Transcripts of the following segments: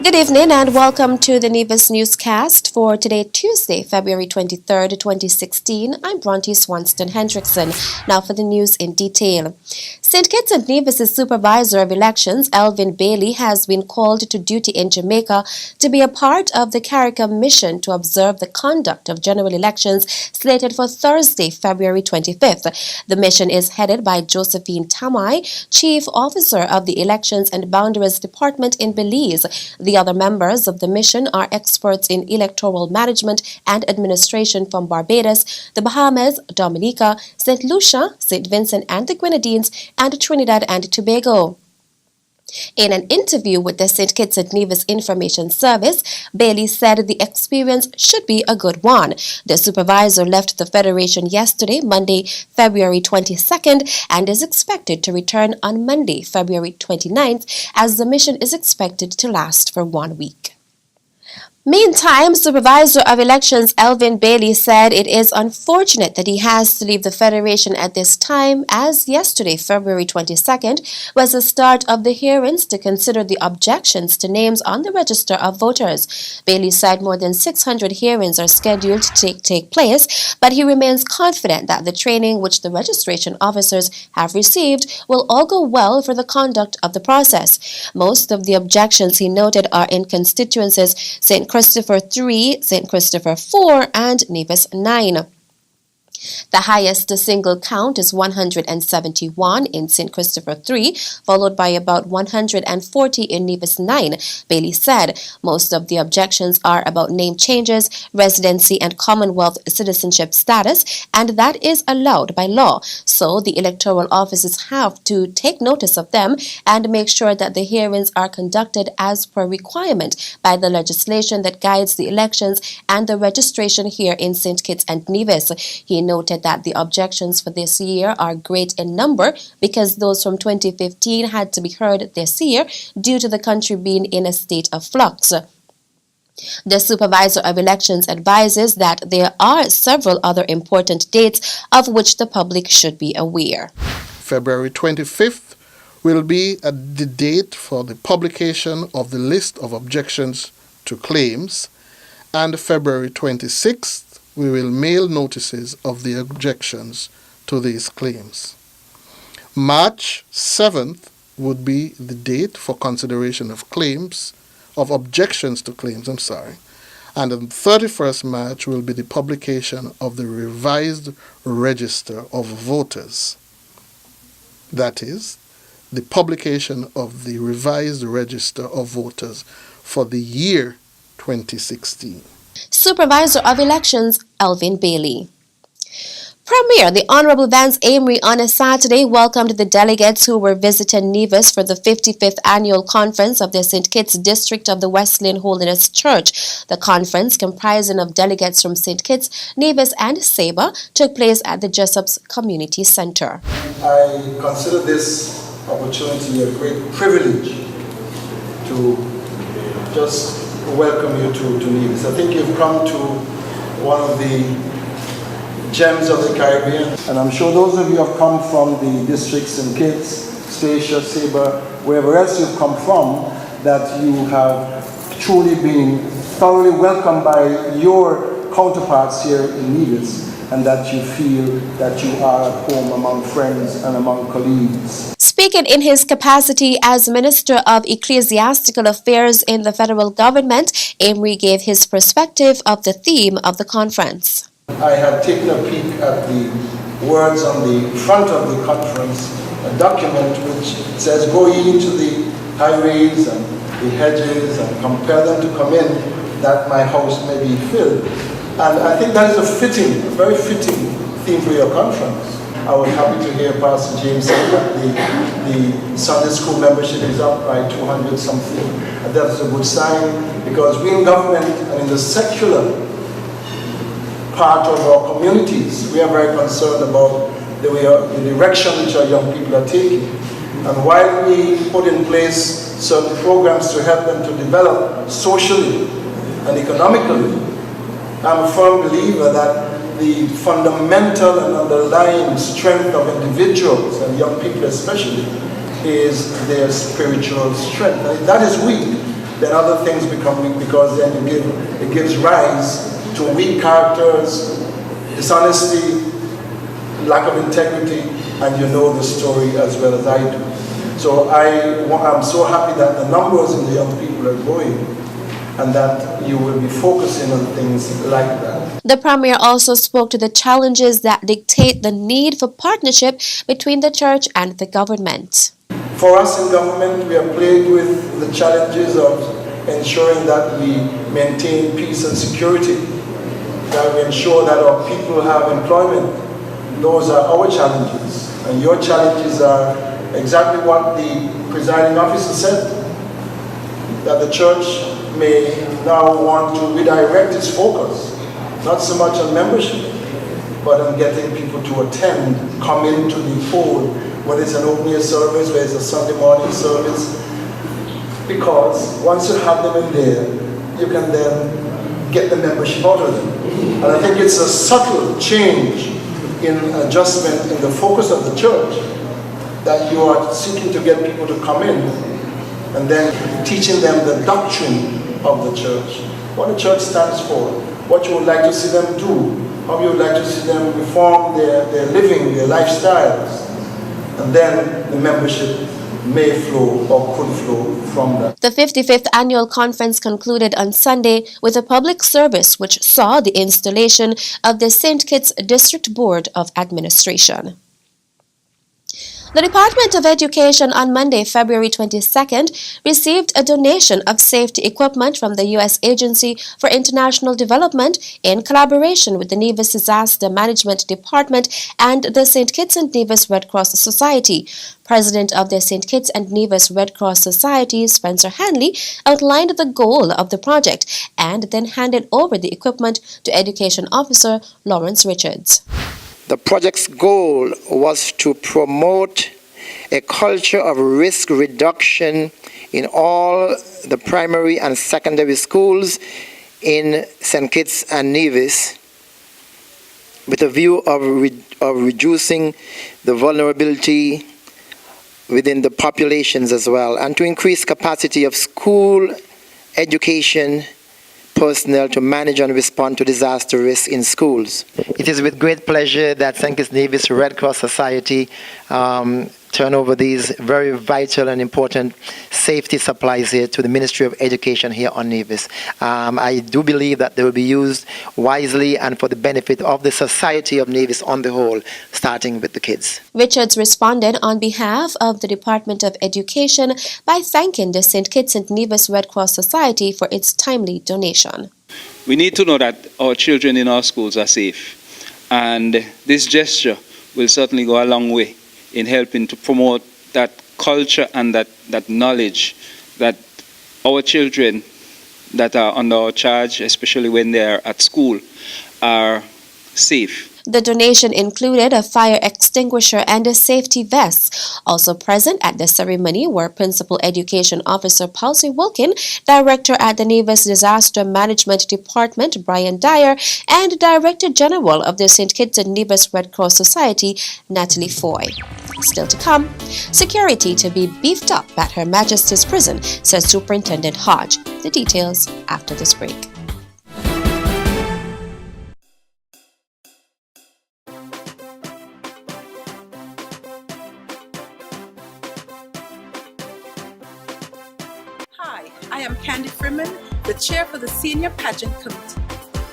Good evening and welcome to the Nevis Newscast for today, Tuesday, February 23rd, 2016. I'm Bronte Swanston Hendrickson. Now for the news in detail. St. Kitts and Nevis' Supervisor of Elections, Elvin Bailey, has been called to duty in Jamaica to be a part of the CARICOM mission to observe the conduct of general elections slated for Thursday, February 25th. The mission is headed by Josephine Tamai, Chief Officer of the Elections and Boundaries Department in Belize. The other members of the mission are experts in electoral management and administration from Barbados, the Bahamas, Dominica, St. Lucia, St. Vincent and the Grenadines, and Trinidad and Tobago. In an interview with the St. Kitts and Nevis Information Service, Bailey said the experience should be a good one. The supervisor left the Federation yesterday, Monday, February 22nd, and is expected to return on Monday, February 29th, as the mission is expected to last for 1 week. Meantime, Supervisor of Elections Elvin Bailey said it is unfortunate that he has to leave the Federation at this time, as yesterday, February 22nd, was the start of the hearings to consider the objections to names on the register of voters. Bailey said more than 600 hearings are scheduled to take place, but he remains confident that the training which the registration officers have received will all go well for the conduct of the process. Most of the objections, he noted, are in constituencies St. Christopher 3, St. Christopher 4, and Nevis 9. The highest single count is 171 in St. Christopher 3, followed by about 140 in Nevis 9. Bailey said most of the objections are about name changes, residency, and Commonwealth citizenship status, and that is allowed by law. So the electoral offices have to take notice of them and make sure that the hearings are conducted as per requirement by the legislation that guides the elections and the registration here in St. Kitts and Nevis. He noted that the objections for this year are great in number because those from 2015 had to be heard this year due to the country being in a state of flux. The Supervisor of Elections advises that there are several other important dates of which the public should be aware. February 25th will be the date for the publication of the list of objections to claims, and February 26th we will mail notices of the objections to these claims. March 7th would be the date for consideration of objections to claims, and on 31st March will be the publication of the revised register of voters. That is, the publication of the revised register of voters for the year 2016. Supervisor of Elections Elvin Bailey. Premier, the Honorable Vance Amory, on a Saturday welcomed the delegates who were visiting Nevis for the 55th annual conference of the St. Kitts District of the Wesleyan Holiness Church. The conference, comprising of delegates from St. Kitts, Nevis, and Saba, took place at the Jessup's Community Center. I consider this opportunity a great privilege to just welcome you to Nevis. I think you've come to one of the gems of the Caribbean, and I'm sure those of you have come from the districts in Kitts, Statia, Saba, wherever else you've come from, that you have truly been thoroughly welcomed by your counterparts here in Nevis, and that you feel that you are at home among friends and among colleagues. Speaking in his capacity as Minister of Ecclesiastical Affairs in the federal government, Amory gave his perspective of the theme of the conference. I have taken a peek at the words on the front of the conference, a document which says, "Go ye into the highways and the hedges and compel them to come in, that my house may be filled." And I think that is a very fitting theme for your conference. I was happy to hear Pastor James say that the Sunday school membership is up by 200 something. And that's a good sign, because we in government and in the secular part of our communities, we are very concerned about the direction which our young people are taking. And while we put in place certain programs to help them to develop socially and economically, I'm a firm believer that the fundamental and underlying strength of individuals, and young people especially, is their spiritual strength. And if that is weak, then other things become weak, because then it gives rise to weak characters, dishonesty, lack of integrity, and you know the story as well as I do. So I'm so happy that the numbers in the young people are growing, and that you will be focusing on things like that. The Premier also spoke to the challenges that dictate the need for partnership between the church and the government. For us in government, we are plagued with the challenges of ensuring that we maintain peace and security, that we ensure that our people have employment. Those are our challenges, and your challenges are exactly what the presiding officer said, that the church may now want to redirect its focus, not so much on membership, but on getting people to attend, come into the fold, whether it's an open air service, whether it's a Sunday morning service, because once you have them in there, you can then get the membership out of them. And I think it's a subtle change in adjustment in the focus of the church, that you are seeking to get people to come in and then teaching them the doctrine of the church, what the church stands for, what you would like to see them do, how you would like to see them reform their living, their lifestyles, and then the membership may flow or could flow from that. The 55th annual conference concluded on Sunday with a public service which saw the installation of the St. Kitts District Board of Administration. The Department of Education on Monday, February 22nd, received a donation of safety equipment from the U.S. Agency for International Development in collaboration with the Nevis Disaster Management Department and the St. Kitts and Nevis Red Cross Society. President of the St. Kitts and Nevis Red Cross Society, Spencer Hanley, outlined the goal of the project and then handed over the equipment to Education Officer Lawrence Richards. The project's goal was to promote a culture of risk reduction in all the primary and secondary schools in St. Kitts and Nevis, with a view of reducing the vulnerability within the populations as well, and to increase capacity of school education personnel to manage and respond to disaster risks in schools. It is with great pleasure that St. Kitts Nevis Red Cross Society turn over these very vital and important safety supplies here to the Ministry of Education here on Nevis. I do believe that they will be used wisely and for the benefit of the society of Nevis on the whole, starting with the kids. Richards responded on behalf of the Department of Education by thanking the St. Kitts and Nevis Red Cross Society for its timely donation. We need to know that our children in our schools are safe, and this gesture will certainly go a long way in helping to promote that culture and that knowledge that our children that are under our charge, especially when they are at school, are safe. The donation included a fire extinguisher and a safety vest. Also present at the ceremony were Principal Education Officer Palsy Wilkin, Director at the Nevis Disaster Management Department Brian Dyer, and Director General of the St. Kitts and Nevis Red Cross Society Natalie Foy. Still to come, security to be beefed up at Her Majesty's Prison, says Superintendent Hodge. The details after this break. Hi, I am Candy Freeman, the chair for the Senior Pageant Committee.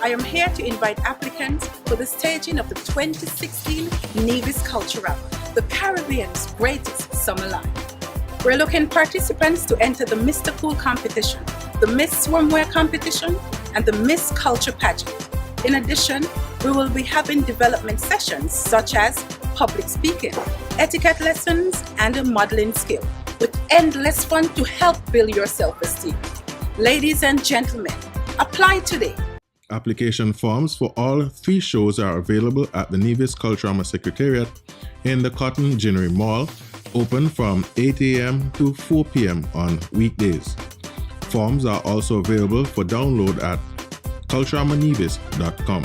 I am here to invite applicants for the staging of the 2016 Nevis Cultural, the Caribbean's greatest summer life. We're looking participants to enter the Mr. Cool competition, the Miss Swimwear competition, and the Miss Culture pageant. In addition, we will be having development sessions such as public speaking, etiquette lessons, and a modeling skill, with endless fun to help build your self-esteem. Ladies and gentlemen, apply today. Application forms for all 3 shows are available at the Nevis Culturama Secretariat in the Cotton Ginnery Mall, open from 8 a.m. to 4 p.m. on weekdays. Forms are also available for download at culturamanevis.com.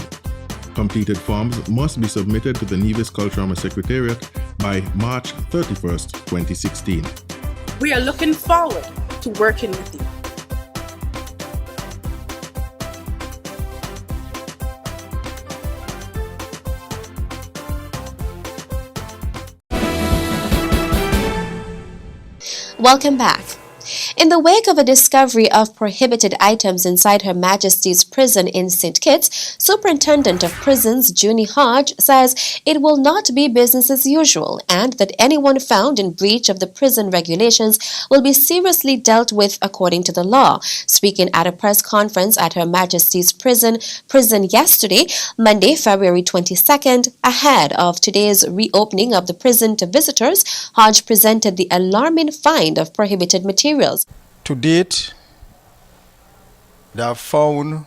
Completed forms must be submitted to the Nevis Culturama Secretariat by March 31st, 2016. We are looking forward to working with you. Welcome back. In the wake of a discovery of prohibited items inside Her Majesty's prison in St. Kitts, Superintendent of Prisons Junie Hodge says it will not be business as usual and that anyone found in breach of the prison regulations will be seriously dealt with according to the law. Speaking at a press conference at Her Majesty's prison yesterday, Monday, February 22nd, ahead of today's reopening of the prison to visitors, Hodge presented the alarming find of prohibited materials. To date, they have found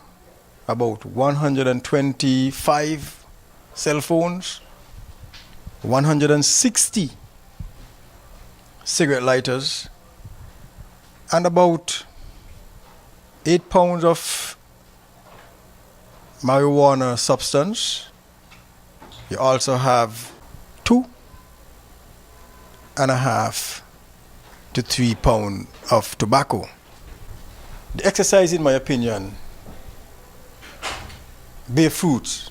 about 125 cell phones, 160 cigarette lighters, and about 8 pounds of marijuana substance. You also have 2.5 to 3 pounds of tobacco. The exercise, in my opinion, bear fruits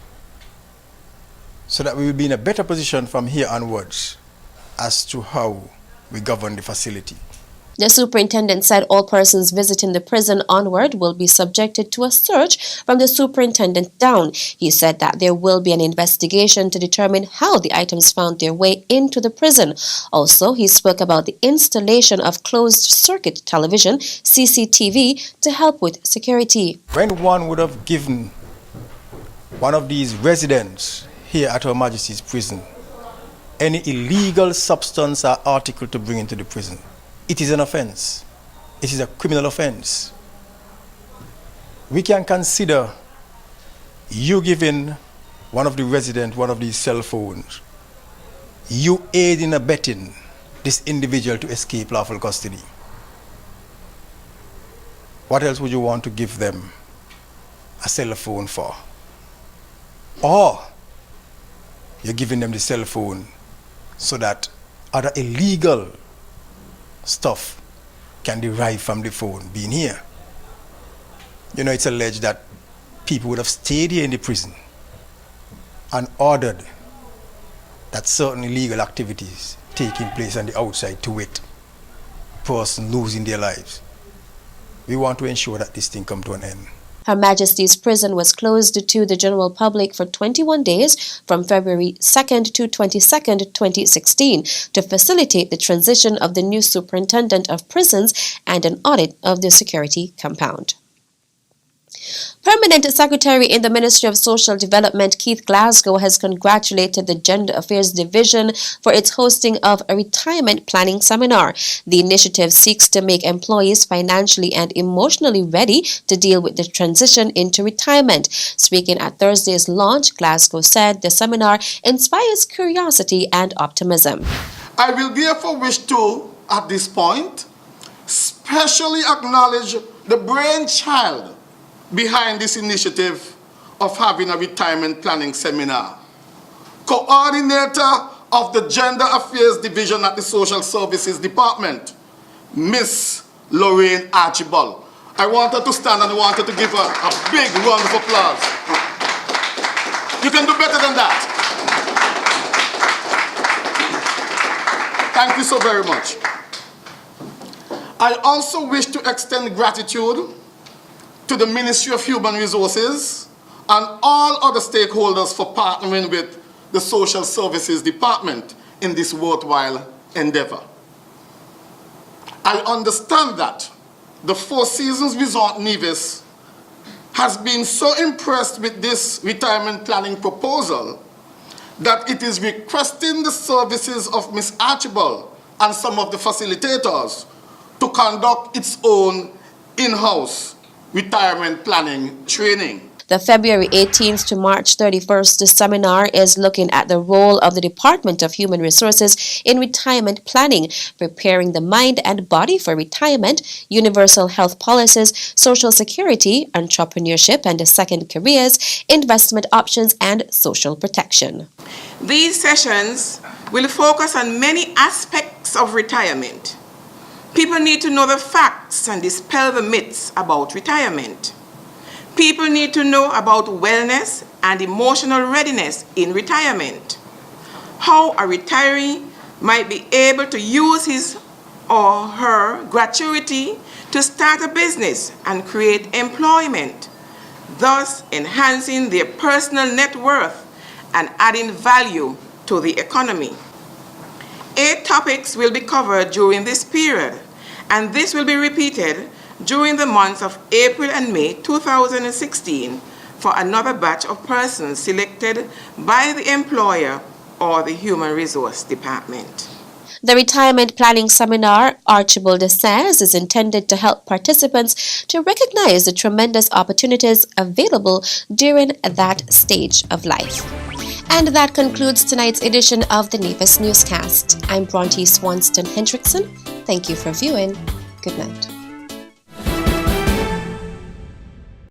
so that we will be in a better position from here onwards as to how we govern the facility. The superintendent said all persons visiting the prison onward will be subjected to a search from the superintendent down. He said that there will be an investigation to determine how the items found their way into the prison. Also, he spoke about the installation of closed-circuit television, CCTV, to help with security. When one would have given one of these residents here at Her Majesty's prison any illegal substance or article to bring into the prison, it is an offense. It is a criminal offense. We can consider you giving one of the residents one of these cell phones, you aid in abetting this individual to escape lawful custody. What else would you want to give them a cell phone for? Or you're giving them the cell phone so that other illegal stuff can derive from the phone being here. You know, it's alleged that people would have stayed here in the prison and ordered that certain illegal activities taking place on the outside to wit person losing their lives. We want to ensure that this thing come to an end. Her Majesty's prison was closed to the general public for 21 days from February 2nd to 22nd, 2016 to facilitate the transition of the new superintendent of prisons and an audit of the security compound. Permanent Secretary in the Ministry of Social Development Keith Glasgow has congratulated the Gender Affairs Division for its hosting of a retirement planning seminar. The initiative seeks to make employees financially and emotionally ready to deal with the transition into retirement. Speaking at Thursday's launch, Glasgow said the seminar inspires curiosity and optimism. I will therefore wish to, at this point, specially acknowledge the brainchild behind this initiative of having a retirement planning seminar. Coordinator of the Gender Affairs Division at the Social Services Department, Miss Lorraine Archibald. I want her to stand and I want her to give her a big round of applause. You can do better than that. Thank you so very much. I also wish to extend gratitude to the Ministry of Human Resources and all other stakeholders for partnering with the Social Services Department in this worthwhile endeavor. I understand that the Four Seasons Resort Nevis has been so impressed with this retirement planning proposal that it is requesting the services of Ms. Archibald and some of the facilitators to conduct its own in-house retirement planning training. The February 18th to March 31st seminar is looking at the role of the Department of Human Resources in retirement planning, preparing the mind and body for retirement, universal health policies, social security, entrepreneurship and second careers, investment options, and social protection. These sessions will focus on many aspects of retirement. People need to know the facts and dispel the myths about retirement. People need to know about wellness and emotional readiness in retirement. How a retiree might be able to use his or her gratuity to start a business and create employment, thus enhancing their personal net worth and adding value to the economy. 8 topics will be covered during this period, and this will be repeated during the months of April and May 2016 for another batch of persons selected by the employer or the Human Resource Department. The Retirement Planning Seminar, Archibald says, is intended to help participants to recognize the tremendous opportunities available during that stage of life. And that concludes tonight's edition of the Nevis Newscast. I'm Bronte Swanston Hendrickson. Thank you for viewing. Good night.